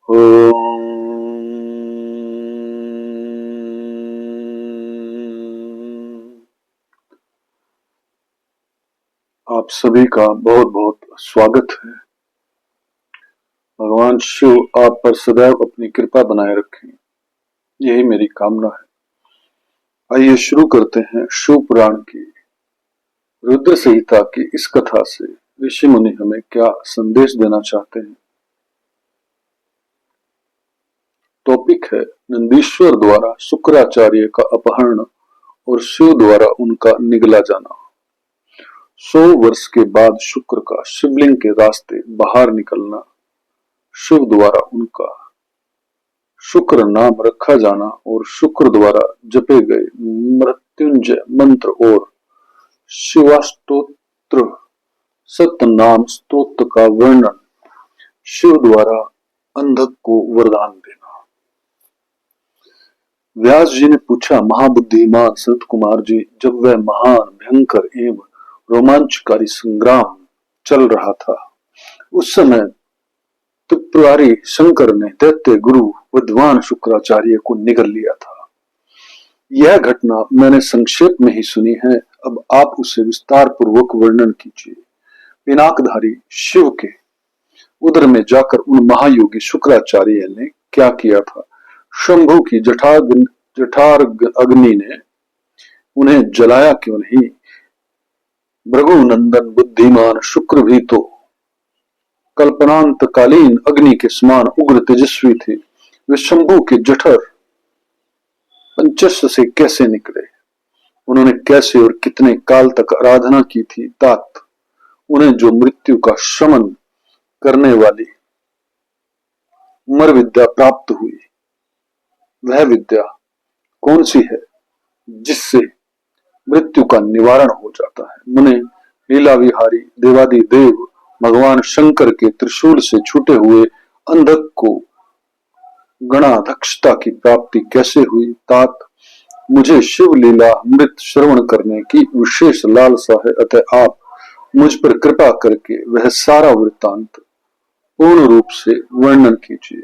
ओम। आप सभी का बहुत बहुत स्वागत है। भगवान शिव आप पर सदैव अपनी कृपा बनाए रखें, यही मेरी कामना है। आइए शुरू करते हैं शिव पुराण की रुद्र संहिता की इस कथा से ऋषि मुनि हमें क्या संदेश देना चाहते हैं। टॉपिक है नंदीश्वर द्वारा शुक्राचार्य का अपहरण और शिव द्वारा उनका निगला जाना। 100 वर्ष के बाद शुक्र का शिवलिंग के रास्ते बाहर निकलना, शिव द्वारा उनका शुक्र नाम रखा जाना और शुक्र द्वारा जपे गए मृत्युंजय मंत्र और शिवाष्टोत्र सतनाम स्तोत्र का वर्णन, शिव द्वारा अंधक को वरदान देना। व्यास जी ने पूछा, महाबुद्धिमान सनत कुमार जी, जब वह महान भयंकर एवं रोमांचकारी संग्राम चल रहा था, उस समय त्रिपुरारी शंकर ने दैत्य गुरु विद्वान शुक्राचार्य को निगल लिया था। यह घटना मैंने संक्षेप में ही सुनी है, अब आप उसे विस्तार पूर्वक वर्णन कीजिए। पिनाकधारी शिव के उदर में जाकर उन महायोगी शुक्राचार्य ने क्या किया था? शंभु की जठार अग्नि ने उन्हें जलाया क्यों नहीं? भृगुनंदन बुद्धिमान शुक्र भी तो कल्पनांतकालीन अग्नि के समान उग्र तेजस्वी थे। वे शंभु के जठर पंचस्व से कैसे निकले? उन्होंने कैसे और कितने काल तक आराधना की थी? तात उन्हें जो मृत्यु का शमन करने वाली उमर विद्या प्राप्त हुई, वह विद्या कौन सी है जिससे मृत्यु का निवारण हो जाता है? मुने लीला विहारी देवादि देव भगवान शंकर के त्रिशूल से छूटे हुए अंधक को गणाध्यक्षता की प्राप्ति कैसे हुई? तात मुझे शिव लीला अमृत श्रवण करने की विशेष लालसा है, अतः आप मुझ पर कृपा करके वह सारा वृत्तांत पूर्ण रूप से वर्णन कीजिए।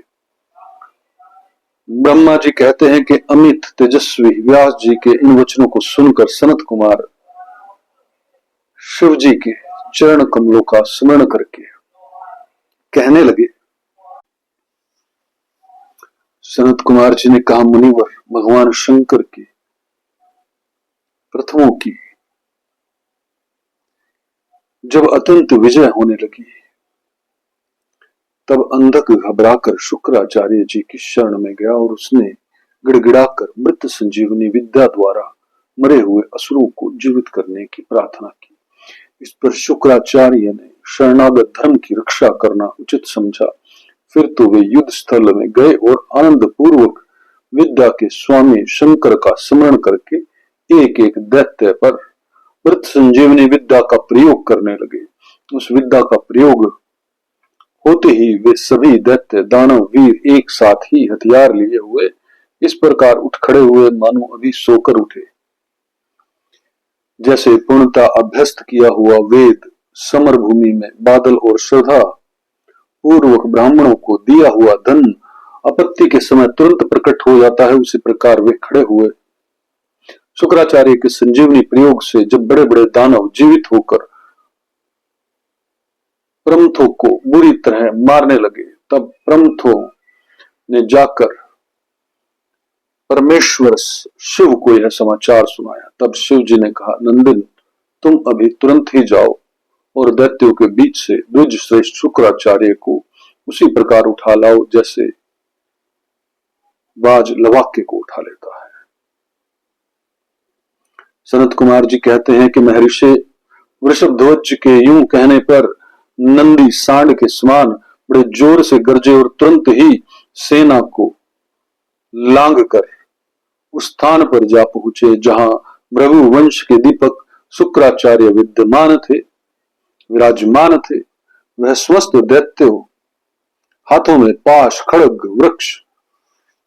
ब्रह्मा जी कहते हैं कि अमित तेजस्वी व्यास जी के इन वचनों को सुनकर सनत कुमार शिव जी के चरण कमलों का स्मरण करके कहने लगे। सनत कुमार जी ने कहा, मुनिवर, भगवान शंकर की प्रथमों की जब अत्यंत विजय होने लगी, तब अंधक घबराकर शुक्राचार्य जी की शरण में गया और उसने गिड़गिड़ाकर मृत संजीवनी विद्या द्वारा मरे हुए असुरों को जीवित करने की प्रार्थना की। इस पर शुक्राचार्य ने शरणागत धर्म की रक्षा करना उचित समझा। फिर तो वे युद्ध स्थल में गए और आनंद पूर्वक विद्या के स्वामी शंकर का स्मरण करके एक एक दैत्य पर मृत संजीवनी विद्या का प्रयोग करने लगे। उस विद्या का प्रयोग होते ही वे सभी दैत्य दानव वीर एक साथ ही हथियार लिए हुए इस प्रकार उठ खड़े हुए मानो अभी सोकर उठे। जैसे पूर्णता अभ्यस्त किया हुआ वेद समर भूमि में बादल और श्रद्धा पूर्वक ब्राह्मणों को दिया हुआ धन आपत्ति के समय तुरंत प्रकट हो जाता है, उसी प्रकार वे खड़े हुए। शुक्राचार्य के संजीवनी प्रयोग से जब बड़े बड़े दानव जीवित होकर प्रमथों को बुरी तरह मारने लगे, तब प्रमथों ने जाकर परमेश्वर शिव को यह समाचार सुनाया। तब शिव जी ने कहा, नंदिन, तुम अभी तुरंत ही जाओ और दैत्यों के बीच से द्विज श्रेष्ठ शुक्राचार्य को उसी प्रकार उठा लाओ जैसे बाज लवाक्य को उठा लेता है। सनत कुमार जी कहते हैं कि महर्षि वृषभध्वज के यूं कहने पर नंदी सांड के समान बड़े जोर से गरजे और तुरंत ही सेना को लांग कर उस स्थान पर जा पहुंचे जहां भृगु वंश के दीपक शुक्राचार्य विद्यमान थे, विराजमान थे। वह समस्त दैत्यों हाथों में पाश खड़ग वृक्ष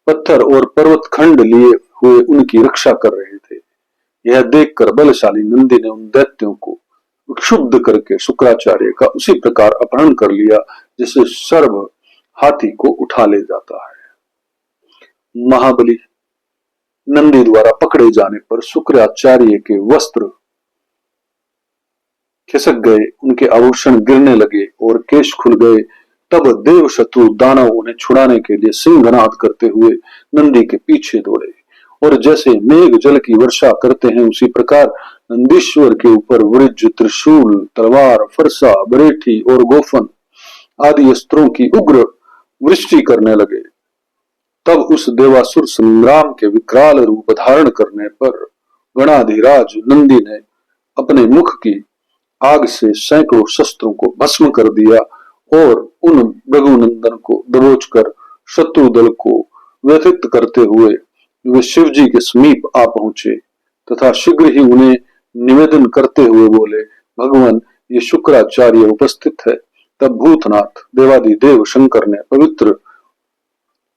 पत्थर और पर्वत खंड लिए हुए उनकी रक्षा कर रहे थे। यह देखकर बलशाली नंदी ने उन दैत्यों को क्षुब्ध करके शुक्राचार्य का उसी प्रकार अपहरण कर लिया जैसे सर्व हाथी को उठा ले जाता है। महाबली नंदी द्वारा पकड़े जाने पर शुक्राचार्य के वस्त्र खिसक गए, उनके आभूषण गिरने लगे और केश खुल गए। तब देव शत्रु दानव उन्हें छुड़ाने के लिए सिंहनाद करते हुए नंदी के पीछे दौड़े और जैसे मेघ जल की वर्षा करते हैं उसी प्रकार नंदीश्वर के ऊपर वृज्ज, त्रिशूल, तलवार, फरसा, बरेठी और गोफन आदि अस्त्रों की उग्र वृष्टि करने लगे। तब उस देवासुर संग्राम के विकराल रूप धारण करने पर गणाधिराज नंदी ने अपने मुख की आग से सैकड़ों शस्त्रों को भस्म कर दिया और उन रघुनंदन को दबोचकर शत्रु दल को व्यथित करते हुए वे शिव जी के समीप आ पहुंचे तथा शीघ्र ही उन्हें निवेदन करते हुए बोले, भगवान ये शुक्राचार्य उपस्थित है। तब भूतनाथ देवादिदेव शंकर ने पवित्र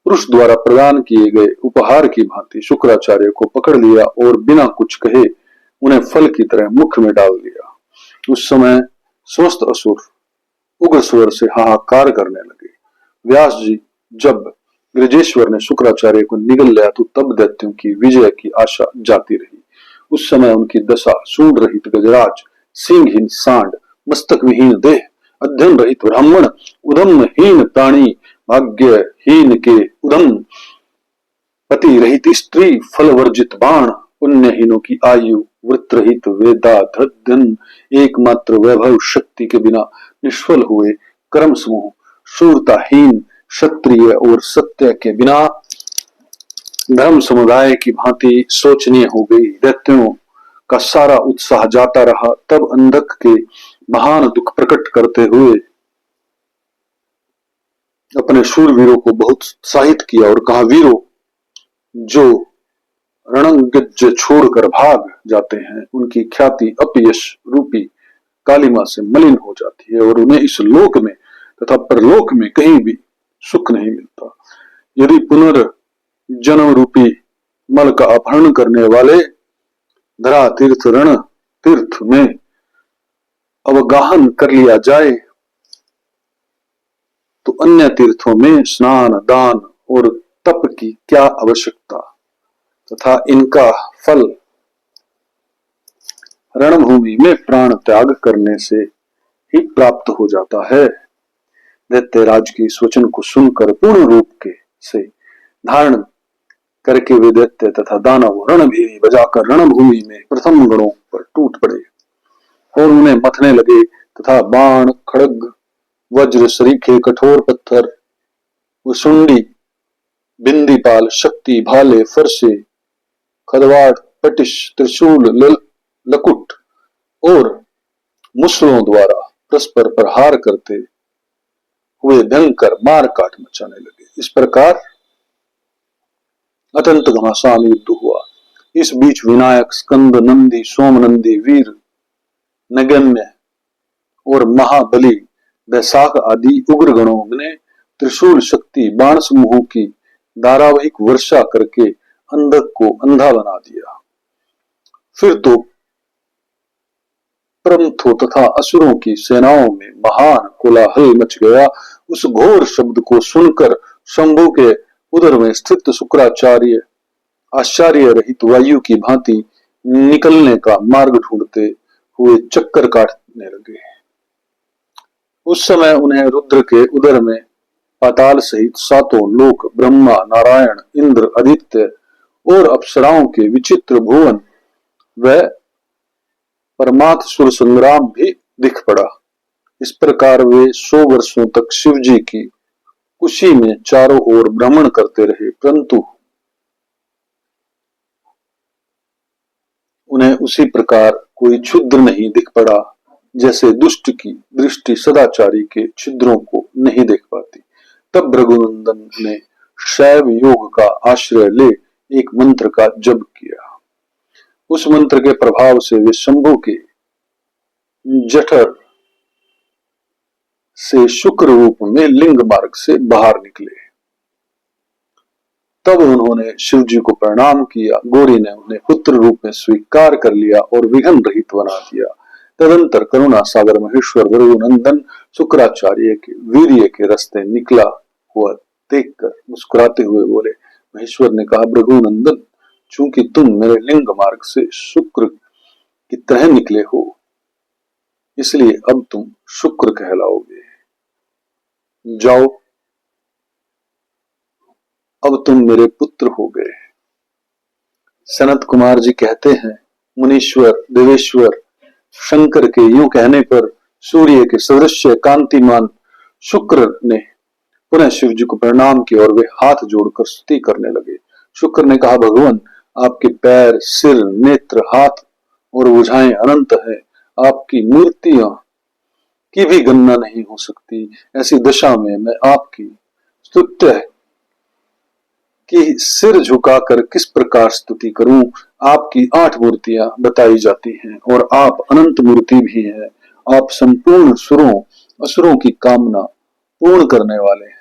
पुरुष द्वारा प्रदान किए गए उपहार की भांति शुक्राचार्य को पकड़ लिया और बिना कुछ कहे उन्हें फल की तरह मुख में डाल दिया। उस समय समस्त असुर उग्र स्वर से हाहाकार करने लगे। व्यास जी जब गृजेश्वर ने शुक्राचार्य को निगल लिया तो तब दैत्यों की विजय की आशा जाती रही। उस समय उनकी दशा सूंड रहित गजराज, सिंहहीन सांड, मस्तक विहीन देह, अध्ययन रहित ब्राह्मण, उदमहीन प्राणी, भाग्यहीन के उदम, पति रहित स्त्री, फल वर्जित बाण, पुण्यहीनों की आयु, वृत्त रहित वेदा धन, एकमात्र वैभव शक्ति के बिना निष्फल हुए कर्म समूह, शूरताहीन क्षत्रिय और सत्य के बिना धर्म समुदाय की भांति शोचनीय हो गई। दैत्यों का सारा उत्साह जाता रहा। तब अंधक के महान दुख प्रकट करते हुए अपने शूरवीरों को बहुत उत्साहित किया और कहा, वीरों जो रणगज्ज छोड़कर भाग जाते हैं उनकी ख्याति अपयश रूपी कालिमा से मलिन हो जाती है और उन्हें इस लोक में तथा परलोक में कहीं भी सुख नहीं मिलता। यदि पुनर्जन्म रूपी मल का अपहरण करने वाले धरा तीर्थ रण तीर्थ में अवगाहन कर लिया जाए तो अन्य तीर्थों में स्नान, दान और तप की क्या आवश्यकता तथा इनका फल रणभूमि में प्राण त्याग करने से ही प्राप्त हो जाता है। दैत्यराज की इस वचन को सुनकर पूर्ण रूप के से धारण करके वे दैत्य तथा दानव रणभेरी बजाकर रणभूमि में प्रथम गणों पर टूट पड़े और उन्हें मथने लगे तथा बाण, खड्ग, वज्र, सरीखे, कठोर पत्थर, सुंडी, बिंदीपाल, शक्ति, भाले, फरसे, खदवाड़, पटिश, त्रिशूल, लकुट और मुसलों द्वारा परस्पर प्रहार करते हुए भयंकर मार काट मचाने लगे। इस प्रकार अत्यंत घमासान युद्ध हुआ। इस बीच विनायक, स्कंद, नंदी, सोमनंदी, वीर, नगम्य और महाबली वैशाख आदि उग्र गणों ने त्रिशूल शक्ति बाण समूहों की धारावाहिक वर्षा करके अंधक को अंधा बना दिया। फिर तो प्रमथों तथा असुरों की सेनाओं में महान कोलाहल मच गया। उस घोर शब्द को सुनकर शंभु के उदर में स्थित शुक्राचार्य आश्चर्य रहित वायु की भांति निकलने का मार्ग ढूंढते हुए चक्कर काटने लगे। उस समय उन्हें रुद्र के उदर में पाताल सहित सातों लोक, ब्रह्मा, नारायण, इंद्र, आदित्य और अप्सराओं के विचित्र भुवन व परमार्थ सुर संग्राम भी दिख पड़ा। इस प्रकार वे 100 वर्षों तक शिव जी की कुशी में चारों ओर भ्रमण करते रहे, परंतु उन्हें उसी प्रकार कोई छिद्र नहीं दिख पड़ा जैसे दुष्ट की दृष्टि सदाचारी के छिद्रों को नहीं देख पाती। तब रघुनंदन ने शैव योग का आश्रय ले एक मंत्र का जप किया। उस मंत्र के प्रभाव से वे शंभु के जठर से शुक्र रूप में लिंग मार्ग से बाहर निकले। तब उन्होंने शिव जी को प्रणाम किया। गौरी ने उन्हें पुत्र रूप में स्वीकार कर लिया और विघ्न रहित बना दिया। तदंतर करुणा सागर महेश्वर रघुनंदन शुक्राचार्य के वीर्य के रास्ते निकला हुआ देखकर मुस्कुराते हुए बोले। महेश्वर ने कहा, भृगुनंदन, चूंकि तुम मेरे लिंग मार्ग से शुक्र की तरह निकले हो, इसलिए अब तुम शुक्र कहलाओगे। जाओ, अब तुम मेरे पुत्र हो गए। सनत कुमार जी कहते हैं, मुनीश्वर देवेश्वर शंकर के यूं कहने पर सूर्य के सदृश कांतिमान शुक्र ने पुनः शिव जी को प्रणाम किया और वे हाथ जोड़कर स्तुति करने लगे। शुक्र ने कहा, भगवान, आपके पैर, सिर, नेत्र, हाथ और भुजाएं अनंत है। आपकी मूर्तियां की भी गणना नहीं हो सकती। ऐसी दशा में मैं आपकी स्तुत्य कि सिर झुकाकर किस प्रकार स्तुति करूं। आपकी 8 मूर्तियां बताई जाती हैं और आप अनंत मूर्ति भी हैं। आप संपूर्ण सुरों असुरों की कामना पूर्ण करने वाले हैं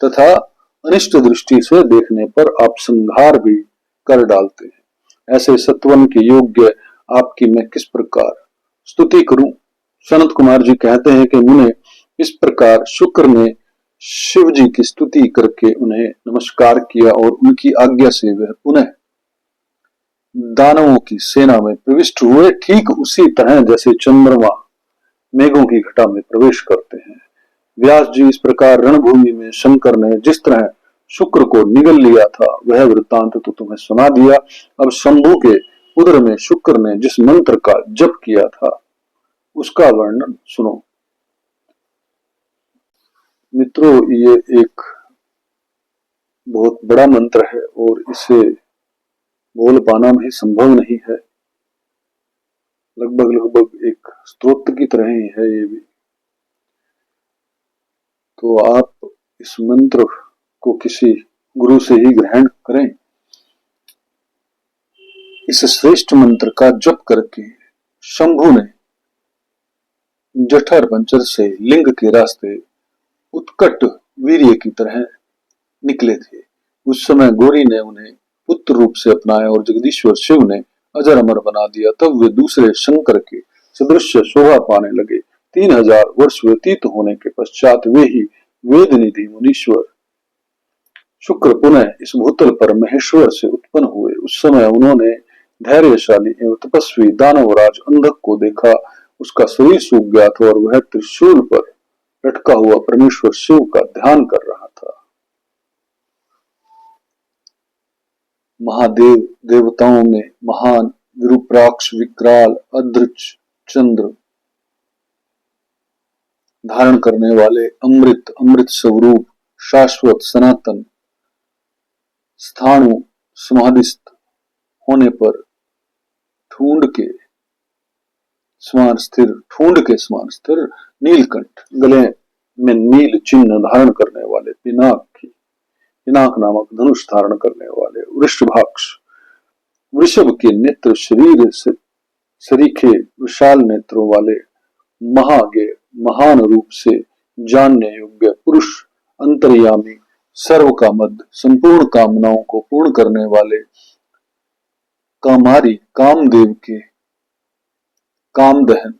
तथा अनिष्ट दृष्टि से देखने पर आप संहार भी कर डालते हैं। ऐसे सत्वन के योग्य आपकी मैं किस प्रकार स्तुति करूं। सनत कुमार जी कहते हैं कि मुने, इस प्रकार शुक्र ने शिव जी की स्तुति करके उन्हें नमस्कार किया और उनकी आज्ञा से वह पुनः दानवों की सेना में प्रविष्ट हुए, ठीक उसी तरह जैसे चंद्रमा मेघों की घटा में प्रवेश करते हैं। व्यास जी, इस प्रकार रणभूमि में शंकर ने जिस तरह शुक्र को निगल लिया था वह वृत्तांत तो तुम्हें सुना दिया। अब शंभु के उदर में शुक्र ने जिस मंत्र का जप किया था उसका वर्णन सुनो। मित्रों, ये एक बहुत बड़ा मंत्र है और इसे बोल पाना भी संभव नहीं है। लगभग एक स्तोत्र की तरह ही है ये भी। तो आप इस मंत्र को किसी गुरु से ही ग्रहण करें। इस श्रेष्ठ मंत्र का जप करके शंभु ने जठर पंचर से लिंग के रास्ते उत्कट वीर्य की तरह निकले थे। उस समय गौरी ने उन्हें पुत्र रूप से अपनाया और जगदीश्वर शिव ने अजर अमर बना दिया। तब वे दूसरे शंकर के सदृश शोभा पाने लगे। 3000 वर्ष व्यतीत होने के पश्चात वे ही वेद निधि मुनीश्वर शुक्र पुनः इस भूतल पर महेश्वर से उत्पन्न हुए। उस समय उन्होंने धैर्यशाली एवं तपस्वी दानवराज अंधक को देखा। उसका शरीर सूख गया था और वह त्रिशूल पर लटका हुआ परमेश्वर शिव का ध्यान कर रहा था। महादेव देवताओं में महान विरूपाक्ष, विकराल, अदृच, चंद्र धारण करने वाले, अमृत स्वरूप, शाश्वत, सनातन, स्थाणु समाधिस्थ होने पर ठूंड के समान स्थिर नीलकंठ, गले में नील चिन्ह धारण करने वाले, पिनाक नामक धनुष धारण करने वाले, वृषभाक्ष, वृषभ के नेत्र शरीर से सरीखे विशाल नेत्रों वाले, महाज्ञ, महान रूप से जानने योग्य पुरुष, अंतर्यामी, सर्व का मद, संपूर्ण कामनाओं को पूर्ण करने वाले, कामारी, कामदेव के कामदहन,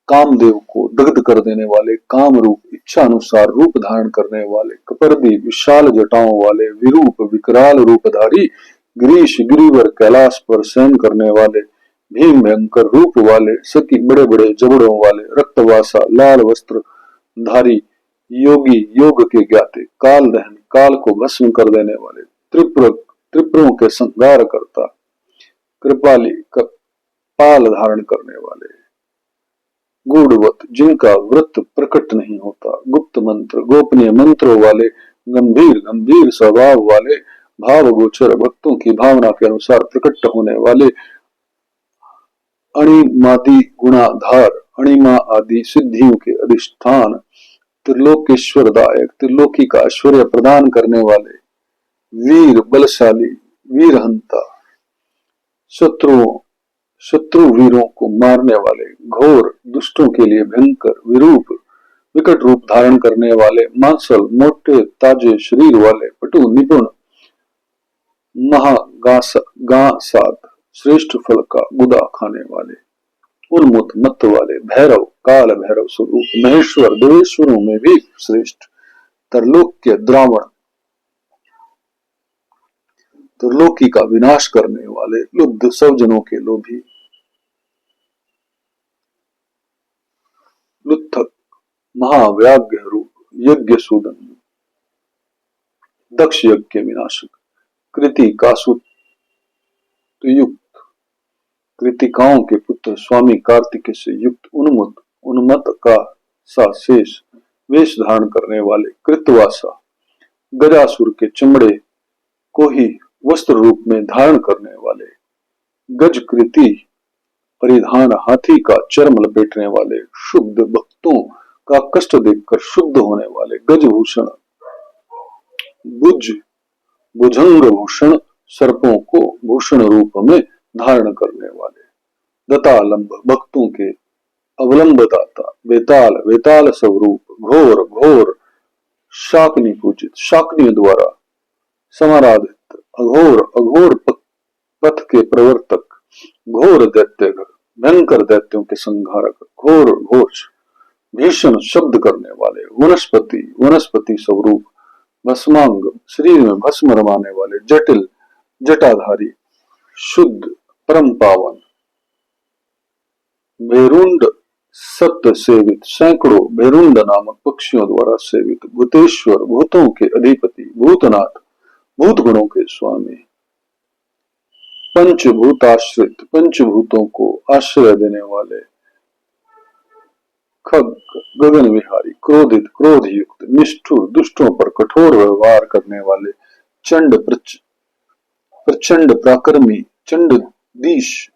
कामदेव को दग्ध कर देने वाले, काम रूप, इच्छा अनुसार रूप धारण करने वाले, कपर्दी, विशाल जटाओं वाले, विरूप, विकराल रूपधारी, गिरीश, गिरिवर, कैलाश पर शयन करने वाले, भीम, भयंकर रूप वाले, सकी, बड़े बड़े जबड़ों वाले, रक्तवासा, लाल वस्त्र धारी, योगी, योग के ज्ञाते, काल दहन, काल को भस्म कर देने वाले, त्रिपुरों के संहार करता, कृपाली, पाल धारण करने वाले, गूढ़वत, जिनका व्रत प्रकट नहीं होता, गुप्त मंत्र, गोपनीय मंत्रों वाले, गंभीर स्वभाव वाले, भाव गोचर, भक्तों की भावना के अनुसार प्रकट होने वाले, अणिमादि गुणाधार, अणिमा आदि सिद्धियों के अधिष्ठान, त्रिलोकेश्वरदायक, त्रिलोकी का ऐश्वर्य प्रदान करने वाले, वीर, बलशाली, वीरहंता, शत्रु वीरों को मारने वाले, घोर, दुष्टों के लिए भयंकर, विरूप, विकट रूप धारण करने वाले, मांसल, मोटे ताजे शरीर वाले, पटु, निपुण, महागासाद, श्रेष्ठ फल का गुदा खाने वाले, उन्मुत मत वाले, भैरव, काल भैरव स्वरूप, महेश्वर, देवेश्वरों में भी श्रेष्ठ, तरलोक्य द्रावण, त्रिलोकी का विनाश करने वाले, लुब्ध स्वजनों के लोभी, लुत्थक, महाव्याघ्य रूप, यज्ञ सूदन, दक्ष यज्ञ के विनाशक, कृति कासुत युक्त, कृतिकाओं के पुत्र स्वामी कार्तिकेय से युक्त, उन्मत्त का सा शेष वेश धारण करने वाले, कृतवासा, गजासुर के चमड़े को ही वस्त्र रूप में धारण करने वाले, गजकृति परिधान हाथी का चर्म लपेटने वाले, शुद्ध भक्तों का कष्ट देखकर शुद्ध होने वाले, गजभूषण, भुजंग भूषण, सर्पों को भूषण रूप में धारण करने वाले, दतालंब, भक्तों के अवलंब दाता, वेताल, वेताल स्वरूप, घोर घोर, शाकनी पूजित, शाकनियों द्वारा समाराधित, अघोर अघोर पथ के प्रवर्तक, घोर दैत्यगर, भयंकर दैत्यों के संहारक, घोर घोष, भीषण शब्द करने वाले, वनस्पति, वनस्पति स्वरूप, भस्मांग, शरीर में भस्म रमाने वाले, जटिल, जटाधारी, शुद्ध, परम पावन, भेरुंड, सत्य सेवित, सैकड़ों भेरुंड नामक पक्षियों द्वारा सेवित, भूतेश्वर, भूतों के अधिपति, भूतनाथ, भूत गुणों के स्वामी, पंचभूताश्रित, पंचभूतों को आश्रय देने वाले, खग, गगन विहारी, क्रोधित, क्रोध युक्त, निष्ठुर, दुष्टों पर कठोर व्यवहार करने वाले, चंड, प्रचंड, प्राक्रमी, चंडीश,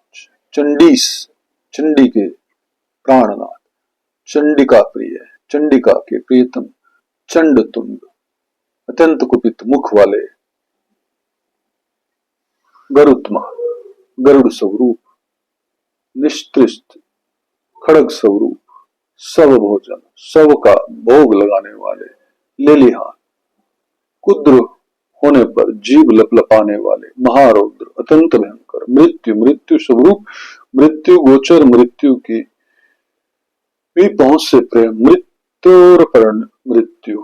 चंडी के प्राणनाथ, चंडिका प्रिय, चंडिका के प्रियतम, चंडतुंड, अत्यंत कुपित मुख वाले, गरुत्मा, गरुड़ स्वरूप, निस्तृष्ट, खड़ग स्वरूप, सब भोजन, सब का भोग लगाने वाले, लेलिहान, कुद्र होने पर जीव लपलपाने वाले, महारौद्र, अत्यंत भयंकर, मृत्यु, मृत्यु स्वरूप, मृत्यु गोचर, मृत्यु की भी पहुंच से प्रेम, मृत्योरपरण, मृत्यु,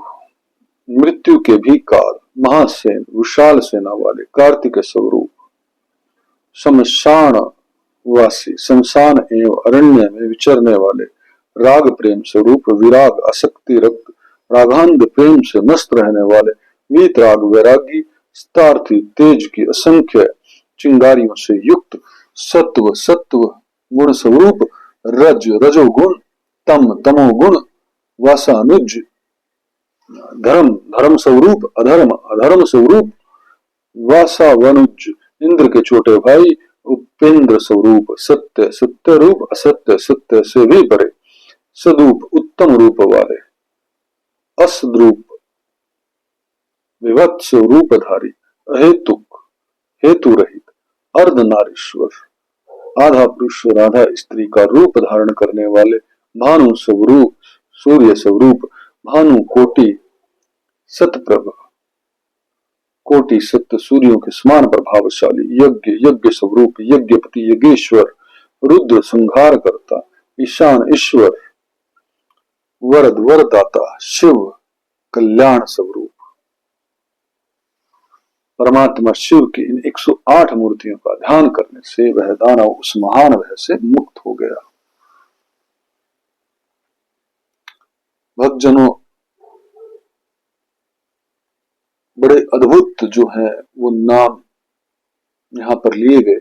मृत्यु के भी काल, महासेन, विशाल सेना वाले, कार्तिक स्वरूप, शमशान वासी, शमशान एवं अरण्य में विचरने वाले, राग प्रेम स्वरूप, विराग, आसक्ति रक्त, रागांध प्रेम से मस्त रहने वाले, वीतराग वैरागी, स्तार्थी, तेज की असंख्य चिंगारियों से युक्त, सत्व, सत्व गुण स्वरूप, रज, रजोगुण, तम, तमोगुण, वासानुज, धर्म, धर्म स्वरूप, अधर्म, अधर्म स्वरूप, वासावनुज, इंद्र के छोटे भाई, उपेंद्र स्वरूप, सत्य, सत्य रूप, असत्य, सत्य से भी परे, सदूप, उत्तम रूप वाले, असद्रूप, विभत्स रूपधारी, अहेतुक, हेतु रहित, अर्धनारीश्वर, आधा पुरुष और आधा स्त्री का रूप धारण करने वाले, भानु स्वरूप, सूर्य स्वरूप, भानु कोटि, सतप्रभ, कोटि सत्य सूर्यों के समान प्रभावशाली, यज्ञ, यज्ञ स्वरूप, यज्ञपति, यज्ञेश्वर, रुद्र, संहार करता, ईशान, ईश्वर, वरद, वरदाता, शिव, कल्याण स्वरूप। परमात्मा शिव की इन 108 मूर्तियों का ध्यान करने से वह दानव उस महान भय से मुक्त हो गया। भक्तजनों, बड़े अद्भुत जो है वो नाम यहाँ पर लिए गए,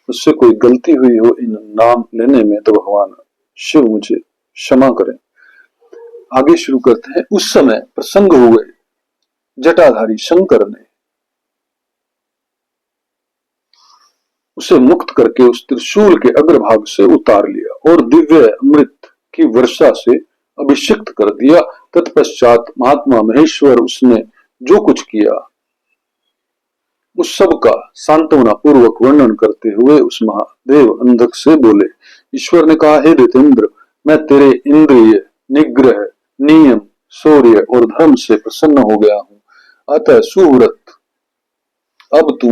उससे कोई गलती हुई हो इन नाम लेने में तो भगवान शिव मुझे क्षमा करें। आगे शुरू करते हैं। उस समय प्रसंग हुए जटाधारी शंकर ने उसे मुक्त करके उस त्रिशूल के अग्रभाग से उतार लिया और दिव्य अमृत की वर्षा से अभिषिक्त कर दिया। तत्पश्चात महात्मा महेश्वर उसने जो कुछ किया उस सब का सांत्वना पूर्वक वर्णन करते हुए उस महादेव अंधक से बोले। ईश्वर ने कहा, हे दैतेंद्र, मैं तेरे इंद्रिय, निग्रह, नियम, शौर्य और धर्म से प्रसन्न हो गया हूं, अतः सुव्रत अब तू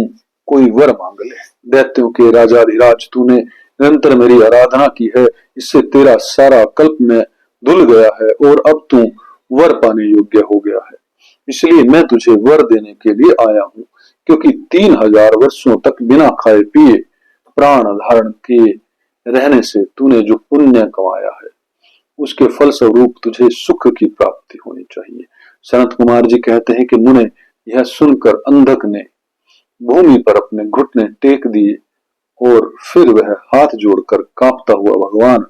कोई वर मांग ले। दैत्यों के राजाधिराज, तूने निरंतर मेरी आराधना की है, इससे तेरा सारा कल्प में धुल गया है और अब तू वर पाने योग्य हो गया है। इसलिए मैं तुझे वर देने के लिए आया हूं, क्योंकि 3000 वर्षों तक बिना खाए पिए प्राण धारण किए रहने से तूने जो पुण्य कमाया है, उसके फलस्वरूप तुझे सुख की प्राप्ति होनी चाहिए। सनत कुमार जी कहते हैं कि मुने, यह सुनकर अंधक ने भूमि पर अपने घुटने टेक दिए और फिर वह हाथ जोड़कर कांपता हुआ भगवान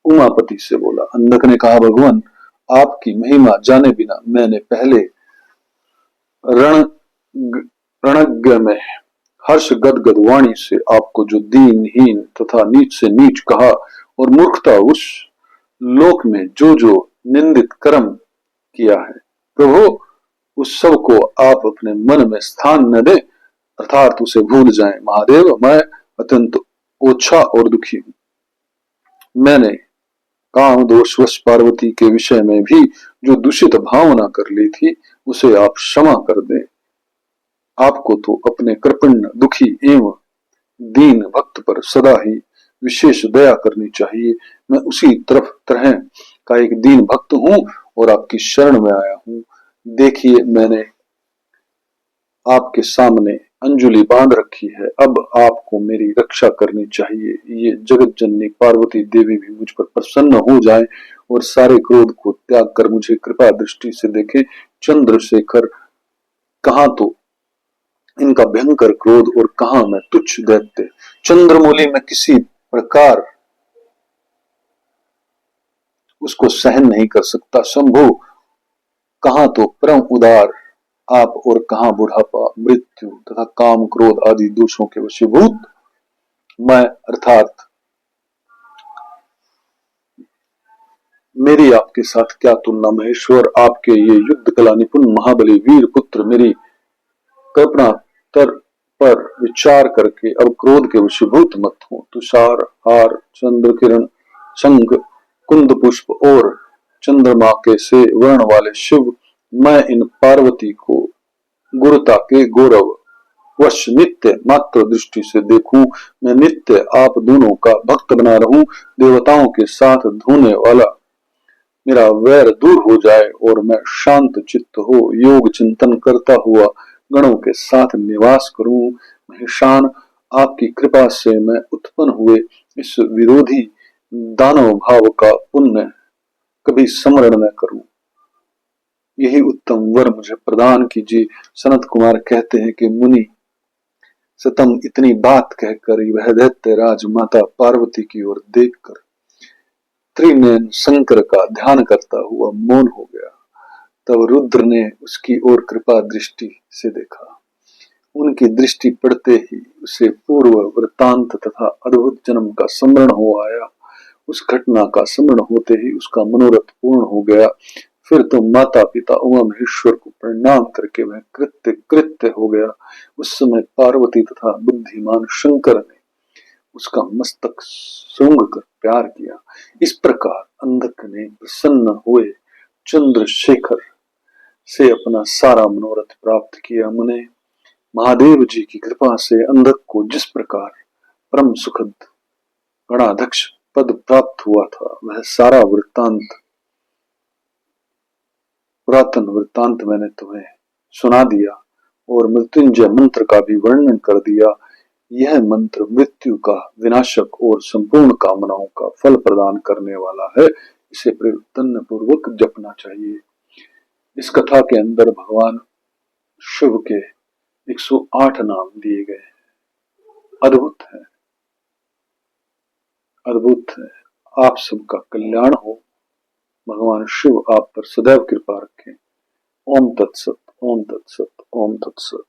उमापति से बोला। अंधक ने कहा, भगवान, आपकी महिमा जाने बिना मैंने पहले रण रणज्ञ में हर्ष गदगद वाणी से आपको जो दीनहीन तथा नीच से नीच कहा और मूर्खता उस लोक में जो जो निंदित कर्म किया है, प्रभु उस सब को आप अपने मन में स्थान न दे, अर्थात उसे भूल जाएं। महादेव, मैं अत्यंत ओछा और दुखी हूं। मैंने काम दोषवश पार्वती के विषय में भी जो दूषित भावना कर ली थी, उसे आप क्षमा कर दें। आपको तो अपने कृपण दुखी एवं दीन भक्त पर सदा ही विशेष दया करनी चाहिए। मैं उसी तरह का एक दीन भक्त हूं और आपकी शरण में आया हूं। देखिए, मैंने आपके सामने अंजुलि बांध रखी है, अब आपको मेरी रक्षा करनी चाहिए। ये जगत जननी पार्वती देवी भी मुझ पर प्रसन्न हो जाए और सारे क्रोध को त्याग कर मुझे कृपा दृष्टि से देखे। चंद्रशेखर, कहां तो इनका भयंकर क्रोध और कहां मैं तुच्छ दैत्य चंद्रमौली में किसी प्रकार उसको सहन नहीं कर सकता। शंभु, कहां तो परम उदार आप और कहां बुढ़ापा, मृत्यु तथा काम क्रोध आदि दोषों के वशीभूत मैं, अर्थात मेरी आपके साथ क्या तुलना। महेश्वर, आपके ये युद्ध कला निपुण महाबली वीर पुत्र मेरी कल्पना तर पर विचार करके अब क्रोध के वशीभूत मत हो। तुषार हार, चंद्र किरण, शंख, कुंद पुष्प और चंद्रमा के से वर्ण वाले शिव, मैं इन पार्वती को गुरुता के गौरव वश नित्य मात्र दृष्टि से देखूं। मैं नित्य आप दोनों का भक्त बना रहूं। देवताओं के साथ धोने वाला मेरा वैर दूर हो जाए और मैं शांत चित्त हो योग चिंतन करता हुआ गणों के साथ निवास करूं। महेशान, आपकी कृपा से मैं उत्पन्न हुए इस विरोधी दानव भाव का पुण्य कभी स्मरण न करूं। यही उत्तम वर मुझे प्रदान कीजिए। सनत कुमार कहते हैं कि मुनि सतम इतनी बात कहकर वह दैत्य राज माता पार्वती की ओर देखकर त्रिनयन शंकर का ध्यान करता हुआ मौन हो गया। तब रुद्र ने उसकी ओर कृपा दृष्टि से देखा। उनकी दृष्टि पड़ते ही उसे पूर्व वृत्तांत तथा अद्भुत जन्म का स्मरण हो आया। उस घटना का स्मरण होते ही उसका मनोरथ पूर्ण हो गया। फिर तो माता पिता उमा महेश्वर को प्रणाम करके वह कृत्य कृत्य हो गया। उस समय पार्वती तथा बुद्धिमान शंकर ने उसका मस्तक सूंघ कर प्यार किया। इस प्रकार अंधक ने प्रसन्न हुए चंद्रशेखर से अपना सारा मनोरथ प्राप्त किया। मुने, महादेव जी की कृपा से अंधक को जिस प्रकार परम सुखद गणाध्यक्ष पद प्राप्त हुआ था, वह सारा वृत्तांत, पुरातन वृत्तांत मैंने तुम्हें सुना दिया और मृत्युंजय मंत्र का भी वर्णन कर दिया। यह मंत्र मृत्यु का विनाशक और संपूर्ण कामनाओं का फल प्रदान करने वाला है। इसे प्रयत्न पूर्वक जपना चाहिए। इस कथा के अंदर भगवान शिव के 108 नाम दिए गए हैं। अद्भुत है, अद्भुत है। आप सबका कल्याण हो। भगवान शिव आप पर सदैव कृपा रखें। ओम तत्सत, ओम तत्सत, ओम तत्सत।